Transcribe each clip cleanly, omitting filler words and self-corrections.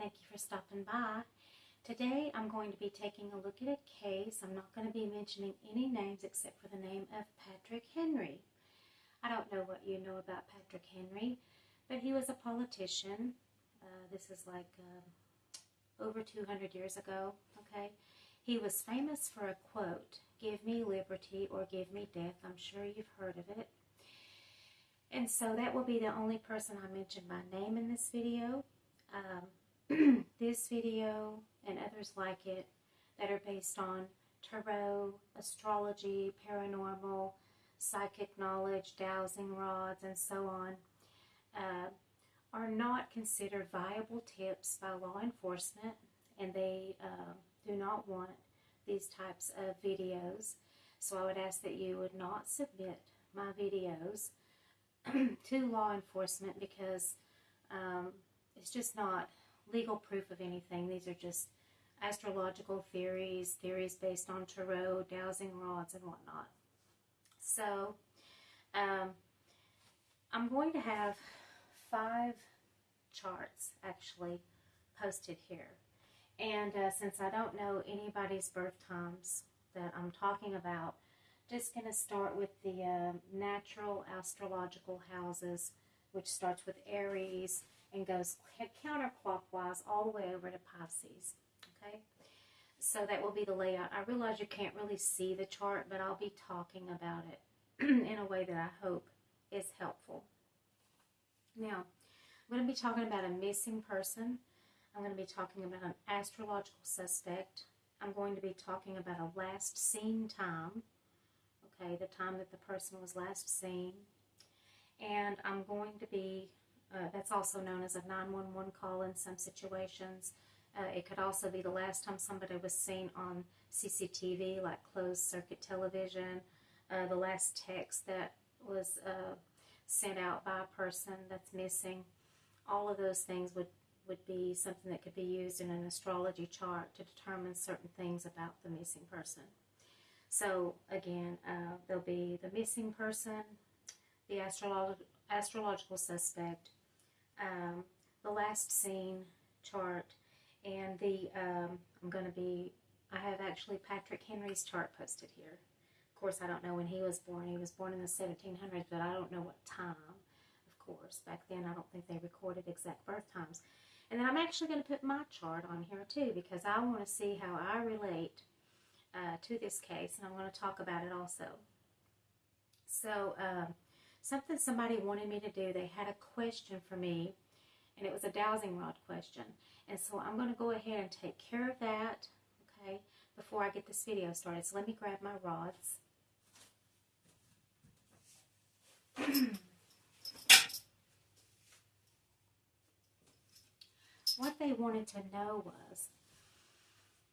Thank you for stopping by. Today I'm going to be taking a look at a case. I'm not going to be mentioning any names except for the name of Patrick Henry. I don't know what you know about Patrick Henry, but he was a politician. This is like over 200 years ago, okay? He was famous for a quote, "Give me liberty or give me death." I'm sure you've heard of it. And so that will be the only person I mention by name in this video. This video and others like it that are based on tarot, astrology, paranormal, psychic knowledge, dowsing rods, and so on, are not considered viable tips by law enforcement, and they do not want these types of videos. So I would ask that you would not submit my videos to law enforcement because it's just not legal proof of anything. These are just astrological theories based on tarot, dowsing rods, and whatnot. So I'm going to have 5 charts actually posted here. And since I don't know anybody's birth times that I'm talking about, just going to start with the natural astrological houses, which starts with Aries and goes counterclockwise all the way over to Pisces. Okay, so that will be the layout. I realize you can't really see the chart, but I'll be talking about it in a way that I hope is helpful. Now, I'm going to be talking about a missing person. I'm going to be talking about an astrological suspect. I'm going to be talking about a last seen time. Okay, the time that the person was last seen. And I'm going to be, that's also known as a 911 call in some situations. It could also be the last time somebody was seen on CCTV, like closed circuit television, the last text that was sent out by a person that's missing. All of those things would be something that could be used in an astrology chart to determine certain things about the missing person. So again, there'll be the missing person, the astrological suspect, the last seen chart, and the I have actually Patrick Henry's chart posted here. Of course, I don't know when he was born. He was born in the 1700s, but I don't know what time, of course. Back then, I don't think they recorded exact birth times. And then I'm actually going to put my chart on here too, because I want to see how I relate to this case, and I'm going to talk about it also. So, something somebody wanted me to do, they had a question for me, and it was a dowsing rod question. And so I'm going to go ahead and take care of that, okay, before I get this video started. So let me grab my rods. What they wanted to know was,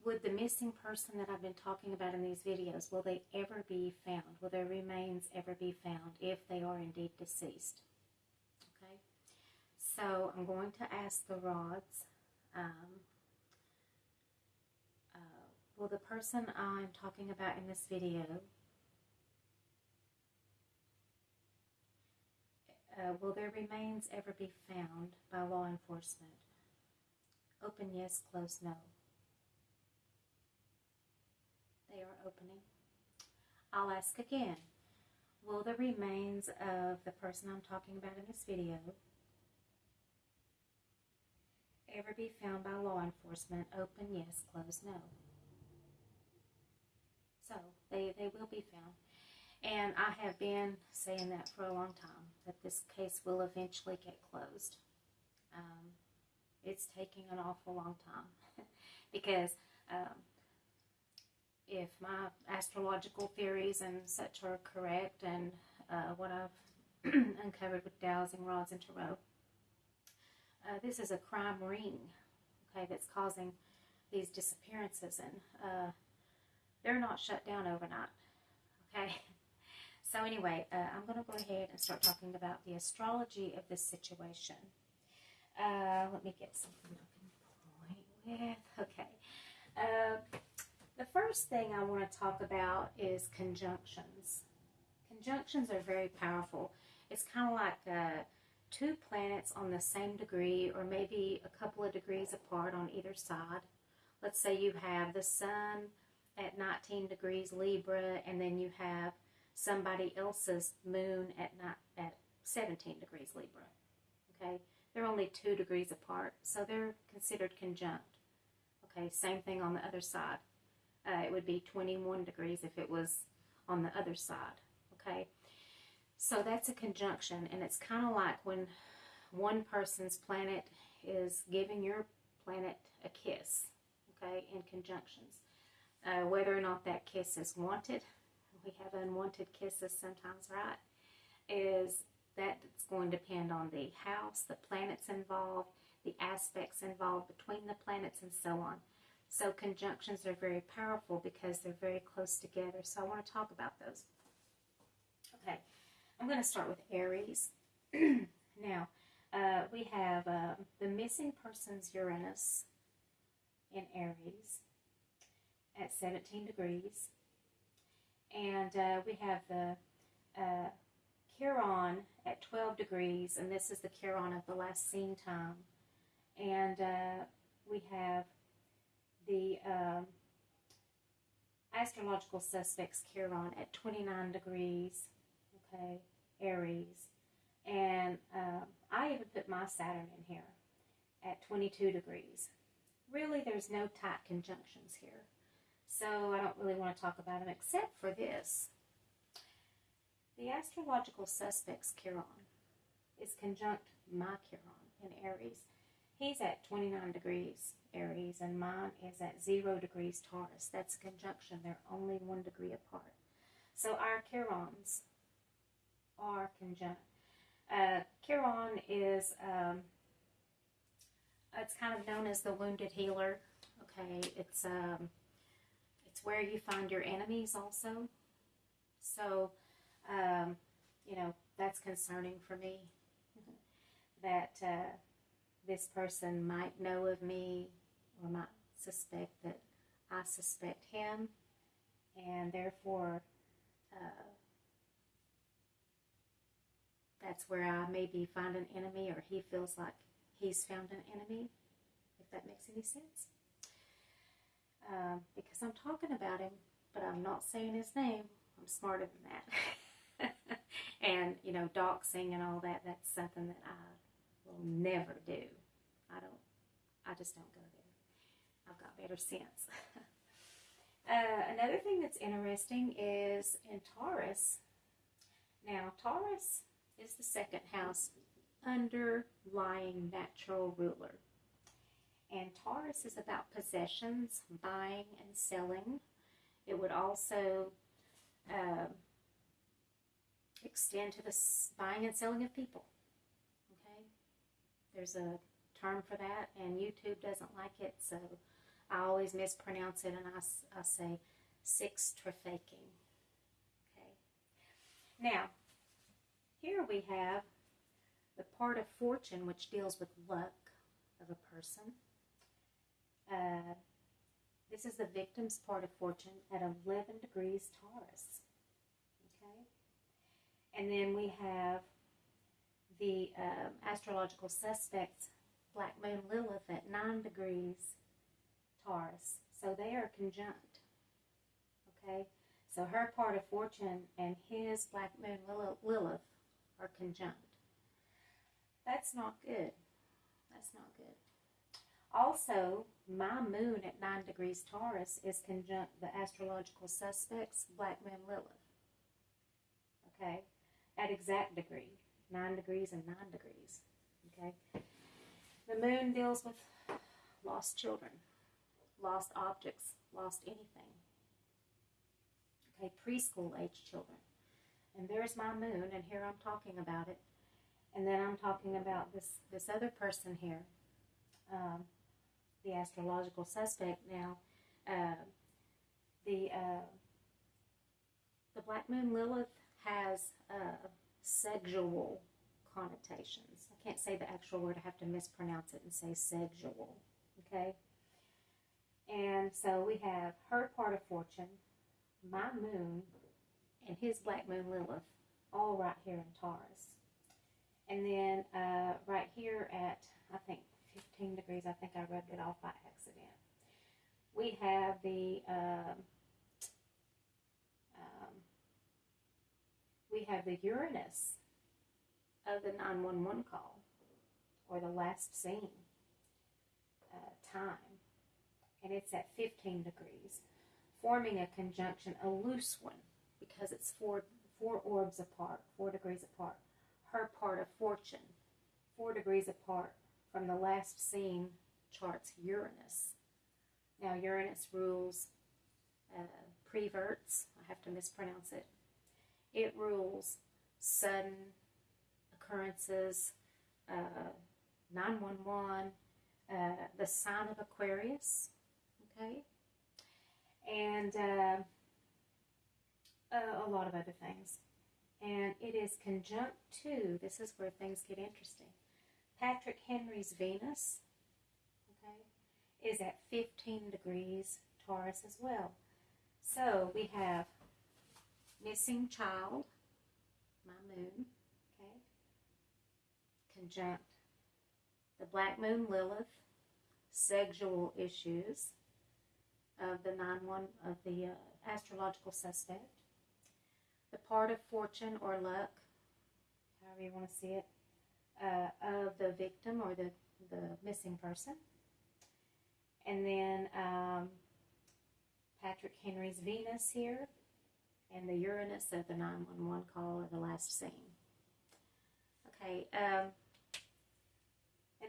would the missing person that I've been talking about in these videos, will they ever be found? Will their remains ever be found if they are indeed deceased? Okay, so I'm going to ask the rods, will the person I'm talking about in this video, will their remains ever be found by law enforcement? Open yes, close no. They are opening. I'll ask again. Will the remains of the person I'm talking about in this video ever be found by law enforcement? Open yes, close no. So, they will be found. And I have been saying that for a long time, that this case will eventually get closed. It's taking an awful long time because if my astrological theories and such are correct, and what I've uncovered with dowsing rods and tarot, this is a crime ring, okay, that's causing these disappearances, and they're not shut down overnight, okay? So anyway, I'm going to go ahead and start talking about the astrology of this situation. Let me get something I can point with. Okay. The first thing I want to talk about is conjunctions. Conjunctions are very powerful. It's kind of like two planets on the same degree, or maybe a couple of degrees apart on either side. Let's say you have the sun at 19 degrees Libra, and then you have somebody else's moon at 17 degrees Libra. Okay, they're only 2 degrees apart, so they're considered conjunct. Okay, same thing on the other side. It would be 21 degrees if it was on the other side. Okay, so that's a conjunction, and it's kind of like when one person's planet is giving your planet a kiss. Okay, in conjunctions. Whether or not that kiss is wanted, we have unwanted kisses sometimes, right? That's going to depend on the house, the planets involved, the aspects involved between the planets, and so on. So conjunctions are very powerful because they're very close together. So I want to talk about those. Okay, I'm going to start with Aries. Now, we have the missing person's Uranus in Aries at 17 degrees. And we have the Chiron at 12 degrees, and this is the Chiron of the last seen time. And we have the astrological suspects Chiron at 29 degrees, okay, Aries. And I even put my Saturn in here at 22 degrees. Really, there's no tight conjunctions here. So I don't really want to talk about them except for this. The astrological suspect's Chiron is conjunct my Chiron in Aries. He's at 29 degrees Aries, and mine is at 0 degrees Taurus. That's a conjunction. They're only 1 degree apart. So our Chirons are conjunct. Chiron is, it's kind of known as the wounded healer. Okay, it's where you find your enemies also. So, you know, that's concerning for me. That this person might know of me, or might suspect that I suspect him, and therefore that's where I maybe find an enemy, or he feels like he's found an enemy, if that makes any sense. Because I'm talking about him, but I'm not saying his name. I'm smarter than that. And, you know, doxing and all that, that's something that I will never do. I just don't go there. I've got better sense. Another thing that's interesting is in Taurus. Now, Taurus is the second house underlying natural ruler. And Taurus is about possessions, buying and selling. It would also extend to the buying and selling of people. Okay? There's a term for that, and YouTube doesn't like it, so I always mispronounce it, and I say six-traffaking. Okay? Now, here we have the part of fortune which deals with luck of a person. This is the victim's part of fortune at 11 degrees Taurus. Okay? And then we have the astrological suspects, Black Moon Lilith at 9 degrees Taurus. So they are conjunct. Okay? So her part of fortune and his Black Moon Lilith are conjunct. That's not good. That's not good. Also, my moon at 9 degrees Taurus is conjunct the astrological suspects, Black Moon Lilith. Okay? At exact degree. 9 degrees and 9 degrees. Okay? The moon deals with lost children, lost objects, lost anything. Okay? Preschool age children. And there's my moon, and here I'm talking about it. And then I'm talking about this other person here. The astrological suspect. Now, the Black Moon Lilith has sexual connotations. I can't say the actual word. I have to mispronounce it and say sexual. Okay? And so we have her part of fortune, my moon, and his Black Moon Lilith, all right here in Taurus. And then right here at, I think, 15 degrees, I think I rubbed it off by accident. We have the Uranus of the 911 call, or the last scene time, and it's at 15 degrees, forming a conjunction, a loose one, because it's four orbs apart, 4 degrees apart. Her part of fortune, 4 degrees apart from the last scene chart's Uranus. Now Uranus rules preverts, I have to mispronounce it. It rules sudden occurrences, 911, the sign of Aquarius, okay, and a lot of other things. And it is conjunct to, this is where things get interesting, Patrick Henry's Venus, okay, is at 15 degrees Taurus as well. So we have missing child, my moon, okay, conjunct the black moon Lilith, sexual issues of the astrological suspect, the part of fortune or luck, however you want to see it, of the victim or the missing person, and then Patrick Henry's Venus here, and the Uranus of the 911 call or the last scene. Okay, and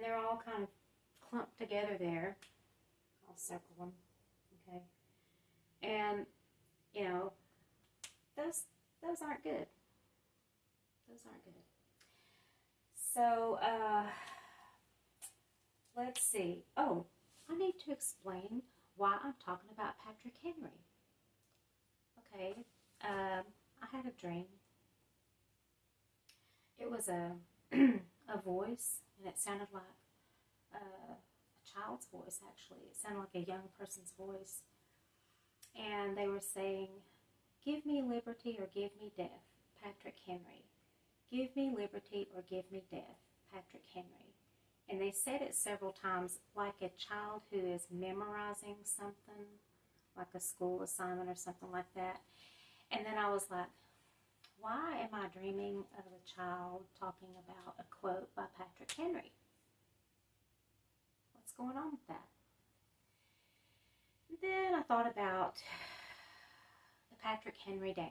they're all kind of clumped together there. I'll circle them, okay? And, you know, those aren't good. Those aren't good. So, let's see. Oh, I need to explain why I'm talking about Patrick Henry. Okay, I had a dream. It was a voice, and it sounded like a child's voice, actually. It sounded like a young person's voice. And they were saying, "Give me liberty or give me death, Patrick Henry. Give me liberty or give me death, Patrick Henry." And they said it several times, like a child who is memorizing something, like a school assignment or something like that. And then I was like, why am I dreaming of a child talking about a quote by Patrick Henry? What's going on with that? And then I thought about the Patrick Henry Dam.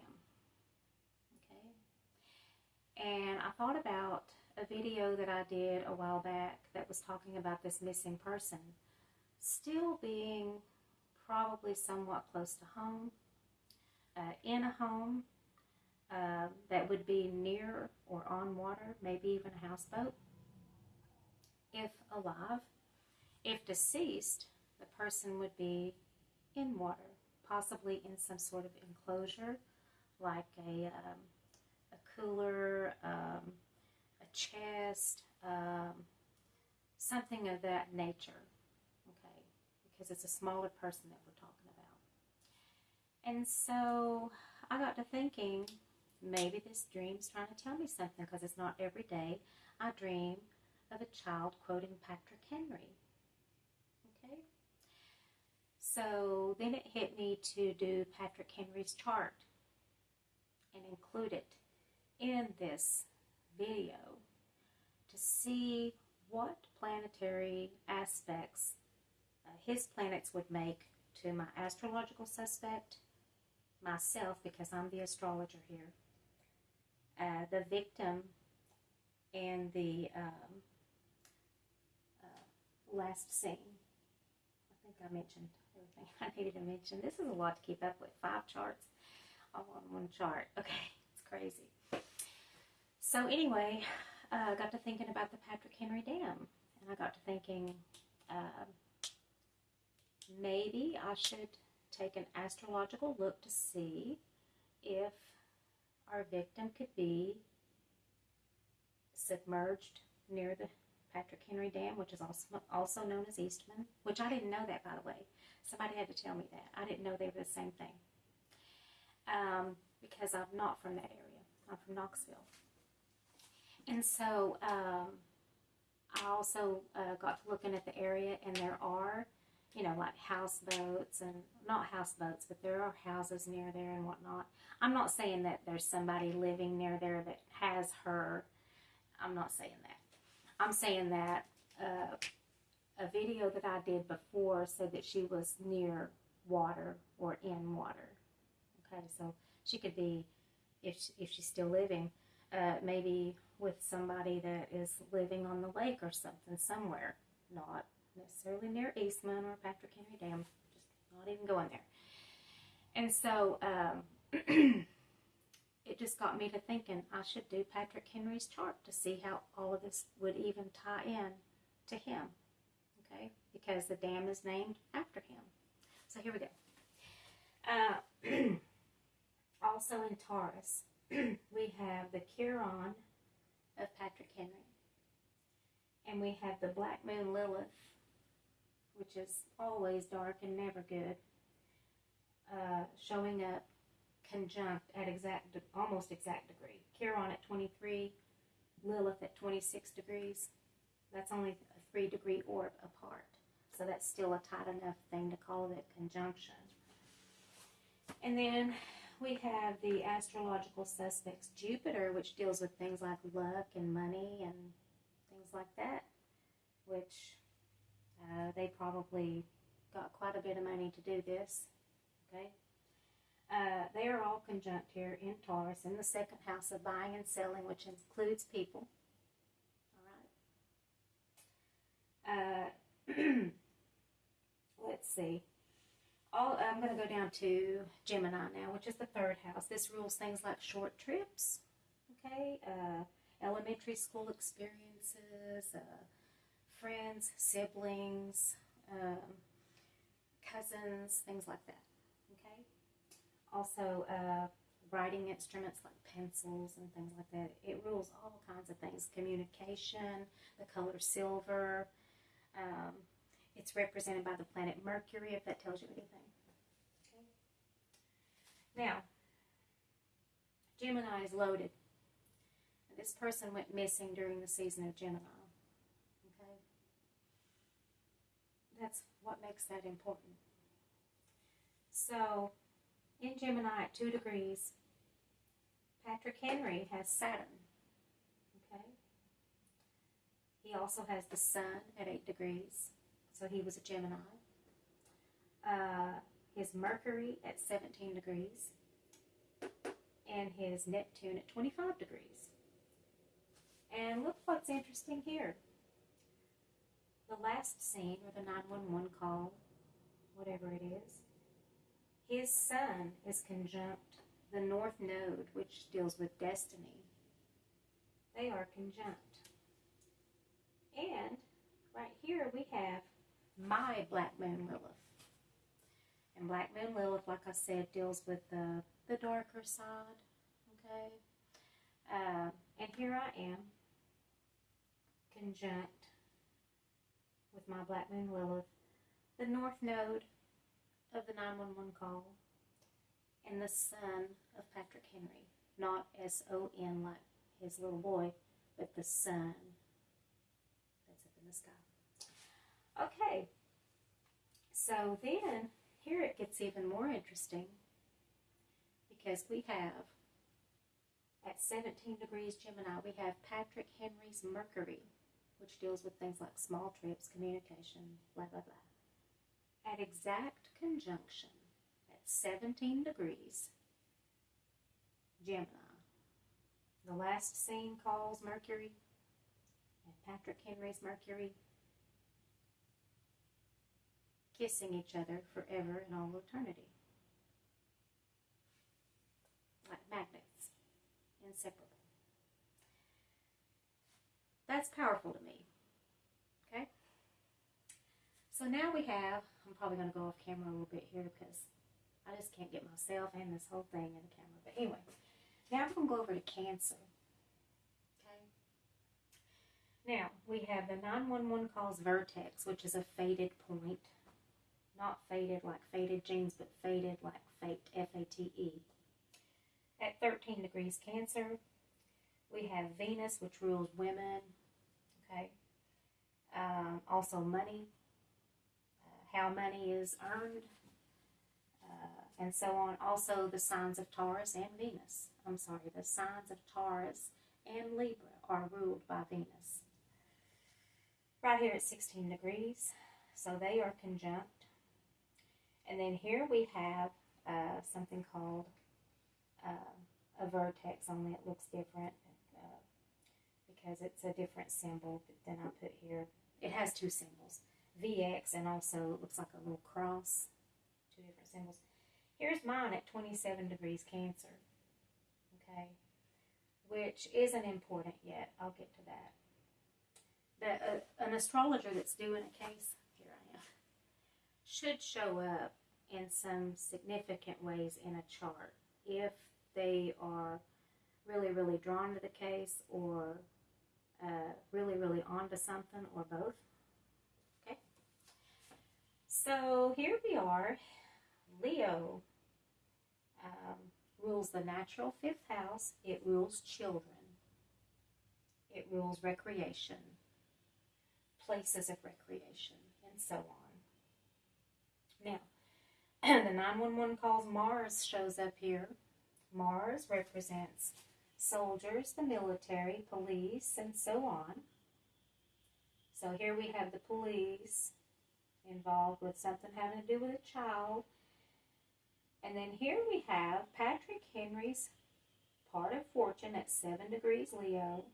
Okay? And I thought about a video that I did a while back that was talking about this missing person still being probably somewhat close to home, in a home that would be near or on water, maybe even a houseboat. If alive, if deceased, the person would be in water, possibly in some sort of enclosure, like a cooler, a chest, something of that nature, okay, because it's a smaller person that we're talking about. And so I got to thinking, maybe this dream's trying to tell me something, because it's not every day I dream of a child quoting Patrick Henry. Okay? So then it hit me to do Patrick Henry's chart and include it in this video to see what planetary aspects his planets would make to my astrological suspect, myself, because I'm the astrologer here, the victim, and the last scene. I think I mentioned everything I needed to mention. This is a lot to keep up with. 5 charts all on one chart. Okay, it's crazy. So anyway, I got to thinking about the Patrick Henry Dam, and I got to thinking maybe I should take an astrological look to see if our victim could be submerged near the Patrick Henry Dam, which is also known as Eastman, which I didn't know that, by the way. Somebody had to tell me that. I didn't know they were the same thing, because I'm not from that area. I'm from Knoxville. And so I also got to looking at the area, and there are, you know, like houseboats, and not houseboats, but there are houses near there and whatnot. I'm not saying that there's somebody living near there that has her. I'm not saying that. I'm saying that a video that I did before said that she was near water or in water. Okay, so she could be, if she's still living, maybe with somebody that is living on the lake or something somewhere, not necessarily near Eastman or Patrick Henry Dam, just not even going there. And so it just got me to thinking I should do Patrick Henry's chart to see how all of this would even tie in to him, okay? Because the dam is named after him. So here we go. Also in Taurus, we have the Chiron of Patrick Henry. And we have the Black Moon Lilith, which is always dark and never good, showing up conjunct at almost exact degree. Chiron at 23, Lilith at 26 degrees. That's only a 3-degree orb apart. So that's still a tight enough thing to call it conjunction. And then we have the astrological suspects, Jupiter, which deals with things like luck and money and things like that, which they probably got quite a bit of money to do this, okay? They are all conjunct here in Taurus in the second house of buying and selling, which includes people. All right. Let's see. I'm going to go down to Gemini now, which is the third house. This rules things like short trips, okay, elementary school experiences, friends, siblings, cousins, things like that, okay? Also, writing instruments like pencils and things like that. It rules all kinds of things. Communication, the color silver. It's represented by the planet Mercury, if that tells you anything. Okay. Now, Gemini is loaded. This person went missing during the season of Gemini. Okay. That's what makes that important. So, in Gemini at 2 degrees, Patrick Henry has Saturn. Okay. He also has the Sun at 8 degrees. So he was a Gemini. His Mercury at 17 degrees. And his Neptune at 25 degrees. And look what's interesting here. The last scene, or the 911 call, whatever it is, his Sun is conjunct the North Node, which deals with destiny. They are conjunct. And right here we have my Black Moon Lilith. And Black Moon Lilith, like I said, deals with the darker side, okay? And here I am, conjunct with my Black Moon Lilith, the North Node of the 911 call, and the Sun of Patrick Henry. Not S-O-N like his little boy, but the sun that's up in the sky. Okay, so then here it gets even more interesting, because we have at 17 degrees Gemini, we have Patrick Henry's Mercury, which deals with things like small trips, communication, blah, blah, blah. At exact conjunction at 17 degrees Gemini. The last scene calls Mercury, and Patrick Henry's Mercury, kissing each other forever and all eternity. Like magnets, inseparable. That's powerful to me. Okay? So now we have, I'm probably going to go off camera a little bit here because I just can't get myself and this whole thing in the camera. But anyway, now I'm going to go over to Cancer. Okay? Now, we have the 911 calls vertex, which is a faded point. Not faded like faded jeans, but faded like fate, F-A-T-E. At 13 degrees Cancer, We have Venus, which rules women, okay? Also money, how money is earned, and so on. Also the signs of Taurus and Venus. The signs of Taurus and Libra are ruled by Venus. Right here at 16 degrees, so they are conjunct. And then here we have something called a vertex, only it looks different because it's a different symbol than I put here. It has two symbols, VX, and also it looks like a little cross, two different symbols. Here's mine at 27 degrees Cancer, okay, which isn't important yet. I'll get to that. An astrologer that's doing a case, here I am, should show up in some significant ways in a chart if they are really, really drawn to the case or really, really onto something or both. Okay. So here we are. Leo rules the natural 5th house. It rules children. It rules recreation, places of recreation, and so on. Now, the 911 calls Mars shows up here. Mars represents soldiers, the military, police, and so on. So here we have the police involved with something having to do with a child. And then here we have Patrick Henry's part of fortune at 7 degrees Leo.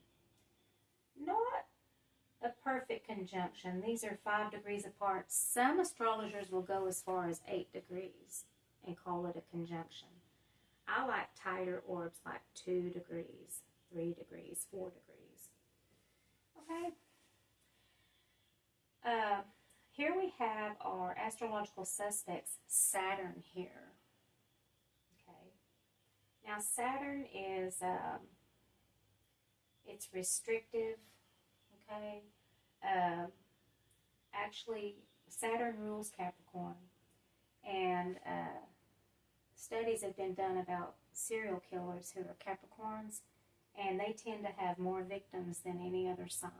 Not a perfect conjunction. These are 5 degrees apart. Some astrologers will go as far as 8 degrees and call it a conjunction. I like tighter orbs like 2 degrees, 3 degrees, 4 degrees. Okay. Here we have our astrological suspects, Saturn here. Okay. Now Saturn is, it's restrictive. Okay. Actually, Saturn rules Capricorn, and studies have been done about serial killers who are Capricorns, and they tend to have more victims than any other sign.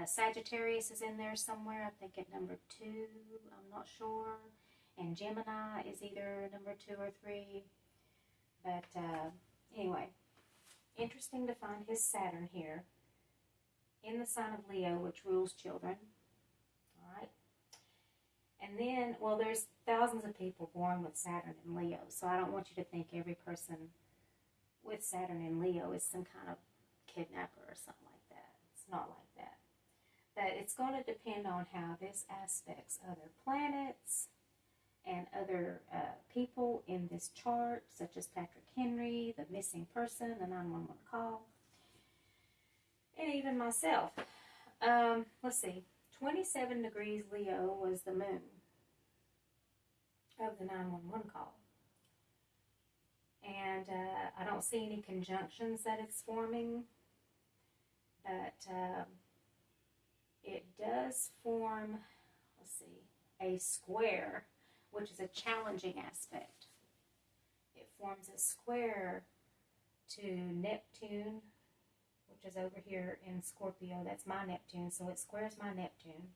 Sagittarius is in there somewhere, I think at number 2, I'm not sure, and Gemini is either number 2 or 3, but anyway, interesting to find his Saturn here in the sign of Leo, which rules children. All right. And then, well, there's thousands of people born with Saturn in Leo, so I don't want you to think every person with Saturn in Leo is some kind of kidnapper or something like that. It's not like that. But it's going to depend on how this aspects other planets and other people in this chart, such as Patrick Henry, the missing person, the 911 call, and even myself. Let's see. 27 degrees Leo was the moon of the 911 call. And I don't see any conjunctions that it's forming, but it does form, let's see, a square, which is a challenging aspect. It forms a square to Neptune, which is over here in Scorpio. That's my Neptune, so it squares my Neptune,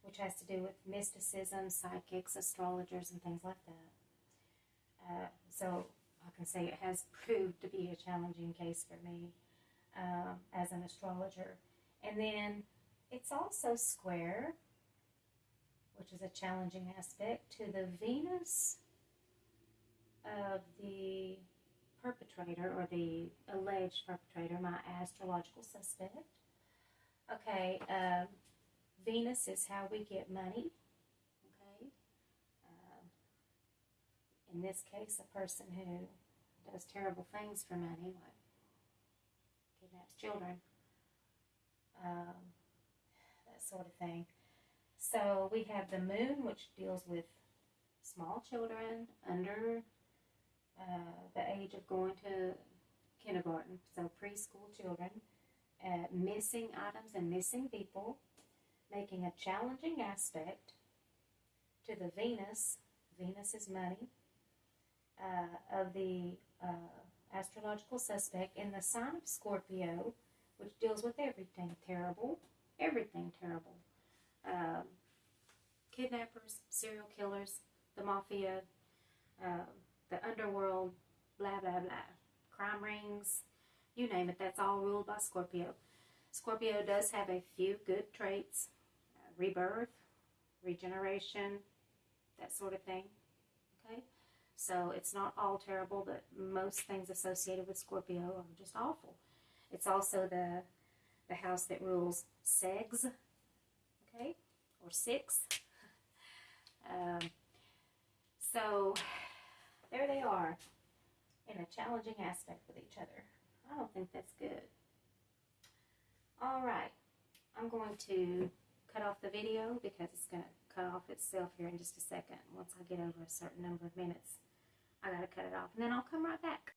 which has to do with mysticism, psychics, astrologers, and things like that. So I can say it has proved to be a challenging case for me as an astrologer. And then it's also square, which is a challenging aspect, to the Venus of the perpetrator, or the alleged perpetrator, my astrological suspect. Okay, Venus is how we get money. Okay, in this case, a person who does terrible things for money, like kidnaps children, that sort of thing. So we have the moon, which deals with small children under the age of going to kindergarten, so preschool children, missing items and missing people, making a challenging aspect to the Venus. Venus is money, of the astrological suspect in the sign of Scorpio, which deals with everything terrible. Everything terrible. Kidnappers, serial killers, the mafia, the underworld, blah, blah, blah. Crime rings, you name it, that's all ruled by Scorpio. Scorpio does have a few good traits. Rebirth, regeneration, that sort of thing. Okay? So it's not all terrible, but most things associated with Scorpio are just awful. It's also the house that rules segs, okay, or six. So there they are in a challenging aspect with each other. I don't think that's good. All right, I'm going to cut off the video because it's going to cut off itself here in just a second. Once I get over a certain number of minutes, I got to cut it off, and then I'll come right back.